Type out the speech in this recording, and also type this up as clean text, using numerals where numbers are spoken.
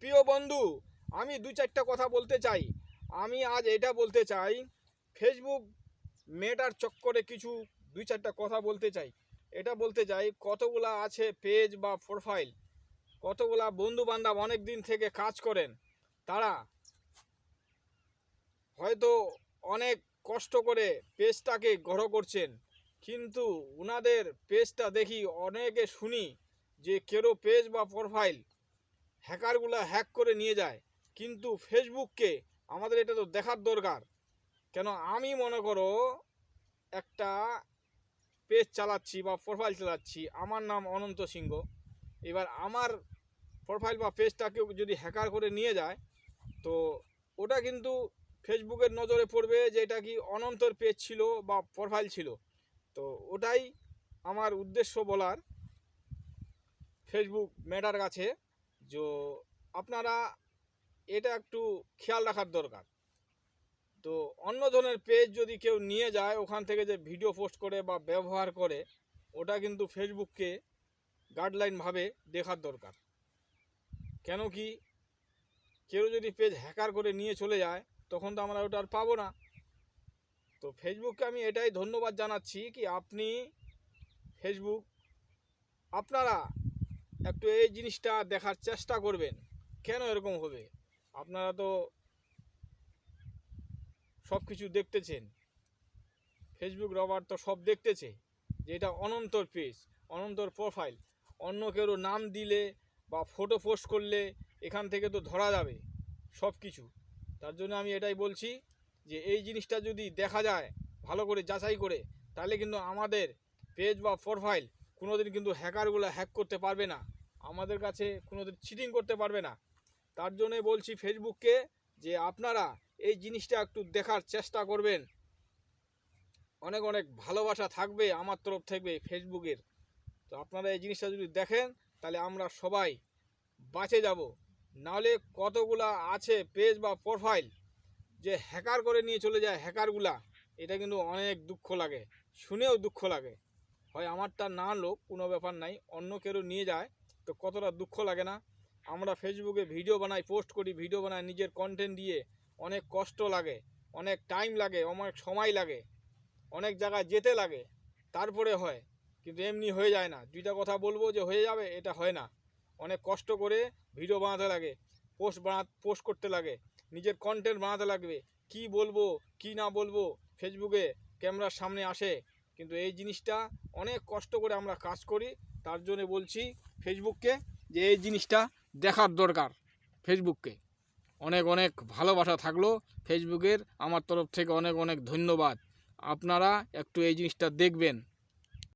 প্রিয় বন্ধু, আমি দু চারটা কথা বলতে চাই। আমি আজ এটা বলতে চাই, ফেসবুক মেটার চক্করে কিছু দুই চারটা কথা বলতে চাই। এটা বলতে চাই, কতগুলা আছে পেজ বা প্রোফাইল, কতগুলা বন্ধু বান্ধব অনেক দিন থেকে কাজ করেন, তারা হয়তো অনেক কষ্ট করে পেজটাকে গড়ো করছেন, কিন্তু ওনাদের পেজটা দেখি অনেকে শুনি যে কেউ পেজ বা প্রোফাইল হ্যাকারগুলা হ্যাক করে নিয়ে যায়। কিন্তু ফেসবুককে আমাদের এটা তো দেখার দরকার। কেন, আমি মনে করো একটা পেজ চালাচ্ছি বা প্রোফাইল চালাচ্ছি, আমার নাম অনন্ত সিংহ। এবার আমার প্রোফাইল বা পেজটাকেও যদি হ্যাকার করে নিয়ে যায়, তো ওটা কিন্তু ফেসবুকের নজরে পড়বে যে এটা কি অনন্তর পেজ ছিল বা প্রোফাইল ছিল। তো ওটাই আমার উদ্দেশ্য বলার ফেসবুক মেটার কাছে, যে আপনারা এটা একটু খেয়াল রাখার দরকার। তো অন্য ধরনের পেজ যদি কেউ নিয়ে যায়, ওখান থেকে যে ভিডিও পোস্ট করে বা ব্যবহার করে, ওটা কিন্তু ফেসবুককে গাইডলাইনভাবে দেখার দরকার। কেন কি, কেউ যদি পেজ হ্যাকার করে নিয়ে চলে যায়, তখন তো আমরা ওটা আর পাবো না। তো ফেসবুককে আমি এটাই ধন্যবাদ জানাচ্ছি কি আপনি ফেসবুক, আপনারা একটু এই জিনিসটা দেখার চেষ্টা করবেন। কেন এরকম হবে? আপনারা তো সব কিছু দেখতেছেন, ফেসবুক রবার তো সব দেখতেছে যে এটা অনন্তর পেজ, অনন্তর প্রোফাইল। অন্য কেউ নাম দিলে বা ফটো পোস্ট করলে এখান থেকে তো ধরা যাবে সব কিছু। তার জন্য আমি এটাই বলছি যে এই জিনিসটা যদি দেখা যায় ভালো করে যাচাই করে, তাহলে কিন্তু আমাদের পেজ বা প্রোফাইল কোনোদিন কিন্তু হ্যাকারগুলো হ্যাক করতে পারবে না, আমাদের কাছে কোনোদিন চিটিং করতে পারবে না। তার জন্যে বলছি ফেসবুককে যে আপনারা এই জিনিসটা একটু দেখার চেষ্টা করবেন। অনেক অনেক ভালোবাসা থাকবে আমার তরফ থেকে ফেসবুকের। তো আপনারা এই জিনিসটা যদি দেখেন, তাহলে আমরা সবাই বাঁচে যাব। নাহলে কতগুলা আছে পেজ বা প্রোফাইল যে হ্যাকার করে নিয়ে চলে যায় হ্যাকারগুলা, এটা কিন্তু অনেক দুঃখ লাগে, শুনেও দুঃখ লাগে। হয় আমারটা না লোক কোনো ব্যাপার নাই, অন্য কেউ নিয়ে যায় তো কতটা দুঃখ লাগে না? আমরা ফেসবুকে ভিডিও বানাই, পোস্ট করি, ভিডিও বানাই, নিজের কন্টেন্ট দিয়ে অনেক কষ্ট লাগে, অনেক টাইম লাগে, অনেক সময় লাগে, অনেক জায়গায় যেতে লাগে, তারপরে হয়। কিন্তু এমনি হয়ে যায় না। দুইটা কথা বলবো যে হয়ে যাবে, এটা হয় না। অনেক কষ্ট করে ভিডিও বানাতে লাগে, পোস্ট করতে লাগে, নিজের কন্টেন্ট বানাতে লাগবে। কি বলবো কি না বলবো ফেসবুকে ক্যামেরার সামনে আসে, কিন্তু এই জিনিসটা অনেক কষ্ট করে আমরা কাজ করি। তার জন্য বলছি ফেসবুককে যে এই জিনিসটা দেখার দরকার। ফেসবুককে অনেক অনেক ভালোবাসা থাকলো ফেসবুকের, আমার তরফ থেকে অনেক অনেক ধন্যবাদ। আপনারা একটু এই জিনিসটা দেখবেন।